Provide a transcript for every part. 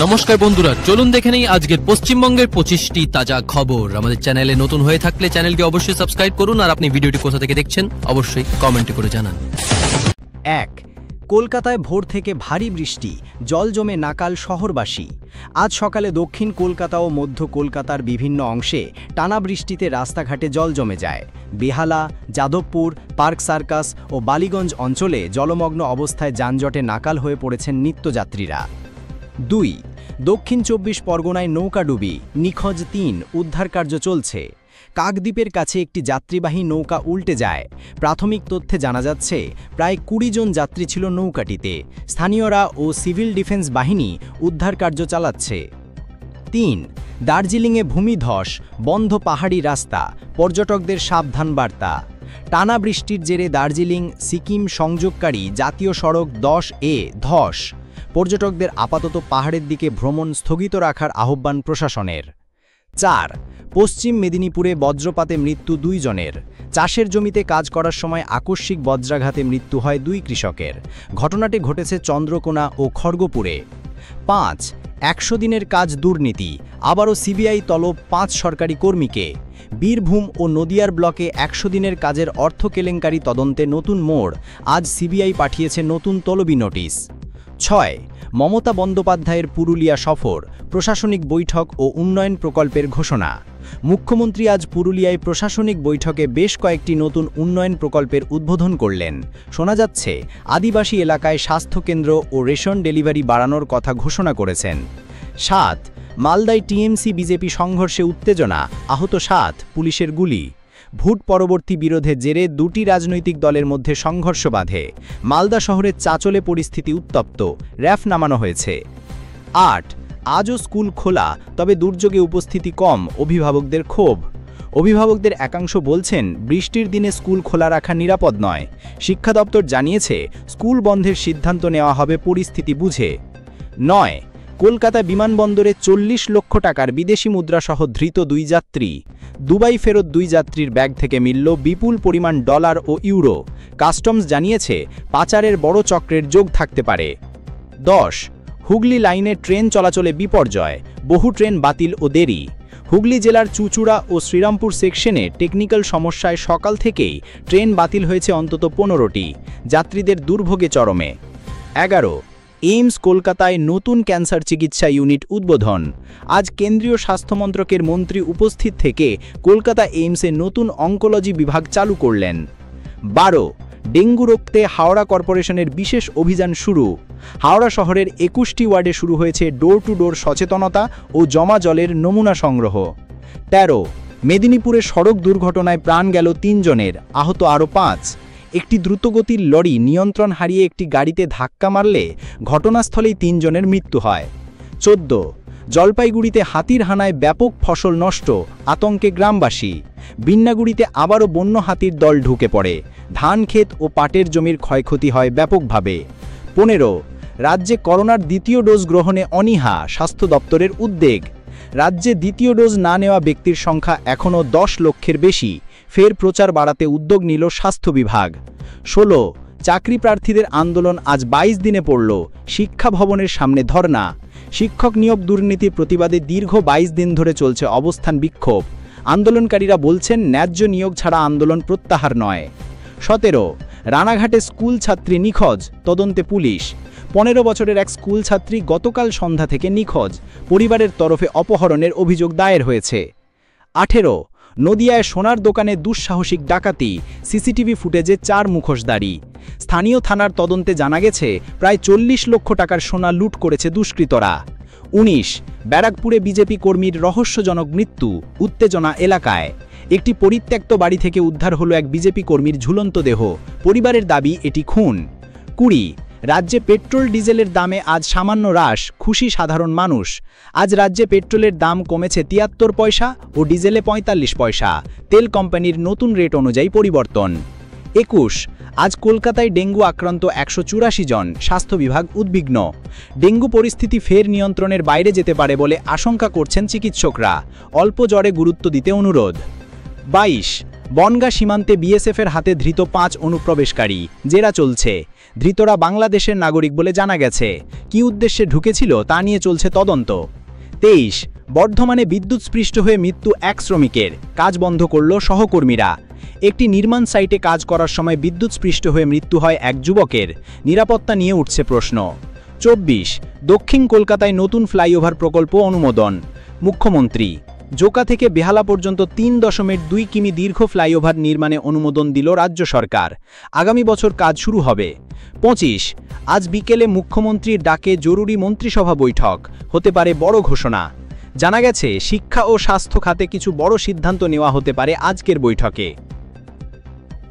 নমস্কার বন্ধুরা, চলুন দেখে নেই আজকের পশ্চিমবঙ্গের 25টি তাজা খবর। আমাদের চ্যানেলে নতুন হয়ে থাকলে চ্যানেলটি অবশ্যই সাবস্ক্রাইব করুন, আর আপনি ভিডিওটি কোথা থেকে দেখছেন অবশ্যই কমেন্টে করে জানান। 1. কলকাতায় ভোর থেকে ভারী বৃষ্টি, জল জমে নাকাল শহরবাসী। আজ সকালে দক্ষিণ কলকাতা ও মধ্য কলকাতার বিভিন্ন অংশে টানা বৃষ্টিতে রাস্তাঘাটে জল জমে যায়। বেহালা, যাদবপুর, পার্ক সার্কাস ও বালিগঞ্জ অঞ্চলে জলমগ্ন অবস্থায় যানজটে নাকাল হয়ে পড়েছেন নিত্যযাত্রীরা। 2. দক্ষিণ 24 পরগনায় নৌকাডুবি, নিখোঁজ 3, উদ্ধারকার্য চলছে। কাকদ্বীপের কাছে একটি যাত্রীবাহী নৌকা উল্টে যায়। প্রাথমিক তথ্যে জানা যাচ্ছে প্রায় 20 জন যাত্রী ছিল নৌকাটিতে। স্থানীয়রা ও সিভিল ডিফেন্স বাহিনী উদ্ধারকার্য চালাচ্ছে। 3. দার্জিলিংয়ে ভূমিধস, বন্ধ পাহাড়ি রাস্তা, পর্যটকদের সাবধান বার্তা। টানা বৃষ্টির জেরে দার্জিলিং সিকিম সংযোগকারী জাতীয় সড়ক 10A ধস। পর্যটকদের আপাতত পাহাড়ের দিকে ভ্রমণ স্থগিত রাখার আহ্বান প্রশাসনের। 4. পশ্চিম মেদিনীপুরে বজ্রপাতে মৃত্যু 2 জনের। চাষের জমিতে কাজ করার সময় আকস্মিক বজ্রাঘাতে মৃত্যু হয় 2 কৃষকের। ঘটনাটি ঘটেছে চন্দ্রকোনা ও খড়গপুরে। 5. 100 দিনের কাজ দুর্নীতি, আবারও সিবিআই তলব 5 সরকারি কর্মীকে। বীরভূম ও নদিয়ার ব্লকে 100 দিনের কাজের অর্থ কেলেঙ্কারি তদন্তে নতুন মোড়, আজ সিবিআই পাঠিয়েছে নতুন তলবি নোটিশ। 6. মমতা বন্দ্যোপাধ্যায়ের পুরুলিয়া সফর, প্রশাসনিক বৈঠক ও উন্নয়ন প্রকল্পের ঘোষণা। মুখ্যমন্ত্রী আজ পুরুলিয়ায় প্রশাসনিক বৈঠকে বেশ কয়েকটি নতুন উন্নয়ন প্রকল্পের উদ্বোধন করলেন। শোনা যাচ্ছে আদিবাসী এলাকায় স্বাস্থ্যকেন্দ্র ও রেশন ডেলিভারি বাড়ানোর কথা ঘোষণা করেছেন। 7. মালদায় টিএমসি বিজেপি সংঘর্ষে উত্তেজনা, আহত 7, পুলিশের গুলি। ভোট পরবর্তী বিরোধের জেরে 2টি রাজনৈতিক দলের মধ্যে সংঘর্ষ বাধে। মালদা শহরের চাচলে পরিস্থিতি উত্তপ্ত, র্যাফ নামানো হয়েছে। 8. আজও স্কুল খোলা, তবে দুর্যোগে উপস্থিতি কম, অভিভাবকদের ক্ষোভ। অভিভাবকদের একাংশ বলছেন বৃষ্টির দিনে স্কুল খোলা রাখা নিরাপদ নয়। শিক্ষা দপ্তর জানিয়েছে স্কুল বন্ধের সিদ্ধান্ত নেওয়া হবে পরিস্থিতি বুঝে। 9. কলকাতা বিমানবন্দরে 40 লক্ষ টাকার বিদেশি মুদ্রাসহ ধৃত 2 যাত্রী। দুবাই ফেরত 2 যাত্রীর ব্যাগ থেকে মিলল বিপুল পরিমাণ ডলার ও ইউরো। কাস্টমস জানিয়েছে পাচারের বড় চক্রের যোগ থাকতে পারে। 10. হুগলি লাইনে ট্রেন চলাচলে বিপর্যয়, বহু ট্রেন বাতিল ও দেরি। হুগলি জেলার চুঁচুড়া ও শ্রীরামপুর সেকশনে টেকনিক্যাল সমস্যায় সকাল থেকেই ট্রেন বাতিল হয়েছে অন্তত 15টি, যাত্রীদের দুর্ভোগে চরমে। 11. এইমস কলকাতায় নতুন ক্যান্সার চিকিৎসা ইউনিট উদ্বোধন। আজ কেন্দ্রীয় স্বাস্থ্যমন্ত্রকের মন্ত্রী উপস্থিত থেকে কলকাতা এইমসে নতুন অঙ্কোলজি বিভাগ চালু করলেন। 12. ডেঙ্গু রোখতে হাওড়া কর্পোরেশনের বিশেষ অভিযান শুরু। হাওড়া শহরের 21টি ওয়ার্ডে শুরু হয়েছে ডোর টু ডোর সচেতনতা ও জমা জলের নমুনা সংগ্রহ। 13. মেদিনীপুরে সড়ক দুর্ঘটনায় প্রাণ গেল 3 জনের, আহত আরও 5। একটি দ্রুতগতির লরি নিয়ন্ত্রণ হারিয়ে একটি গাড়িতে ধাক্কা মারলে ঘটনাস্থলেই 3 জনের মৃত্যু হয়। 14. জলপাইগুড়িতে হাতির হানায় ব্যাপক ফসল নষ্ট, আতঙ্কে গ্রামবাসী। বিন্নাগুড়িতে আবারও বন্য হাতির দল ঢুকে পড়ে, ধান ক্ষেত ও পাটের জমির ক্ষয়ক্ষতি হয় ব্যাপকভাবে। 15. রাজ্যে করোনার দ্বিতীয় ডোজ গ্রহণে অনীহা, স্বাস্থ্য দপ্তরের উদ্বেগ। রাজ্যে দ্বিতীয় ডোজ না নেওয়া ব্যক্তির সংখ্যা এখনও 10 লক্ষের বেশি, ফের প্রচার বাড়াতে উদ্যোগ নিল স্বাস্থ্য বিভাগ। 16. চাকরি প্রার্থীদের আন্দোলন আজ 22 দিনে পড়ল, শিক্ষা ভবনের সামনে ধর্না। শিক্ষক নিয়োগ দুর্নীতির প্রতিবাদে দীর্ঘ 22 দিন ধরে চলছে অবস্থান বিক্ষোভ। আন্দোলনকারীরা বলছেন ন্যায্য নিয়োগ ছাড়া আন্দোলন প্রত্যাহার নয়। 17. রানাঘাটে স্কুল ছাত্রী নিখোঁজ, তদন্তে পুলিশ। 15 বছরের এক স্কুল ছাত্রী গতকাল সন্ধ্যা থেকে নিখোঁজ, পরিবারের তরফে অপহরণের অভিযোগ দায়ের হয়েছে। 18. নদিয়ায় সোনার দোকানে দুঃসাহসিক ডাকাতি, সিসিটিভি ফুটেজে 4 মুখোশধারী। স্থানীয় থানার তদন্তে জানা গেছে প্রায় 40 লক্ষ টাকার সোনা লুট করেছে দুষ্কৃতরা। 19. ব্যারাকপুরে বিজেপি কর্মীর রহস্যজনক মৃত্যু, উত্তেজনা এলাকায়। একটি পরিত্যক্ত বাড়ি থেকে উদ্ধার হলো এক বিজেপি কর্মীর ঝুলন্ত দেহ, পরিবারের দাবি এটি খুন। 20. রাজ্যে পেট্রোল ডিজেলের দামে আজ সামান্য হ্রাস, খুশি সাধারণ মানুষ। আজ রাজ্যে পেট্রোলের দাম কমেছে 73 পয়সা ও ডিজেলে 45 পয়সা, তেল কোম্পানির নতুন রেট অনুযায়ী পরিবর্তন। 21. আজ কলকাতায় ডেঙ্গু আক্রান্ত 184 জন, স্বাস্থ্য বিভাগ উদ্বিগ্ন। ডেঙ্গু পরিস্থিতি ফের নিয়ন্ত্রণের বাইরে যেতে পারে বলে আশঙ্কা করছেন চিকিৎসকরা, অল্প জ্বরে গুরুত্ব দিতে অনুরোধ। 22. বনগাঁ সীমান্তে বিএসএফের হাতে ধৃত 5 অনুপ্রবেশকারী, জেরা চলছে। ধৃতরা বাংলাদেশের নাগরিক বলে জানা গেছে। কী উদ্দেশ্যে ঢুকেছিল তা নিয়ে চলছে তদন্ত। 23 বর্ধমানে বিদ্যুৎস্পৃষ্ট হয়ে মৃত্যু এক শ্রমিকের, কাজ বন্ধ করল সহকর্মীরা। একটি নির্মাণ সাইটে কাজ করার সময় বিদ্যুৎস্পৃষ্ট হয়ে মৃত্যু হয় এক যুবকের, নিরাপত্তা নিয়ে উঠছে প্রশ্ন। 24 দক্ষিণ কলকাতায় নতুন ফ্লাইওভার প্রকল্প অনুমোদন। মুখ্যমন্ত্রী জোকা থেকে বেহালা পর্যন্ত 3.2 কিমি দীর্ঘ ফ্লাইওভার নির্মাণে অনুমোদন দিল রাজ্য সরকার। আগামী বছর কাজ শুরু হবে। 25 আজ বিকেলে মুখ্যমন্ত্রীর ডাকে জরুরি মন্ত্রিসভা বৈঠক, হতে পারে বড় ঘোষণা। জানা গেছে শিক্ষা ও স্বাস্থ্য খাতে কিছু বড় সিদ্ধান্ত নেওয়া হতে পারে আজকের বৈঠকে।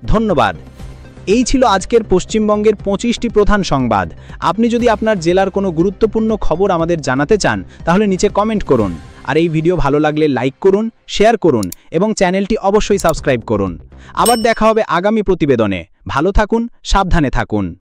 ধন্যবাদ। এই ছিল আজকের পশ্চিমবঙ্গের 25টি প্রধান সংবাদ। আপনি যদি আপনার জেলার কোনো গুরুত্বপূর্ণ খবর আমাদের জানাতে চান তাহলে নিচে কমেন্ট করুন। আর এই ভিডিও ভালো লাগলে লাইক করুন, শেয়ার করুন এবং চ্যানেলটি অবশ্যই সাবস্ক্রাইব করুন। আবার দেখা হবে আগামী প্রতিবেদনে। ভালো থাকুন, সাবধানে থাকুন।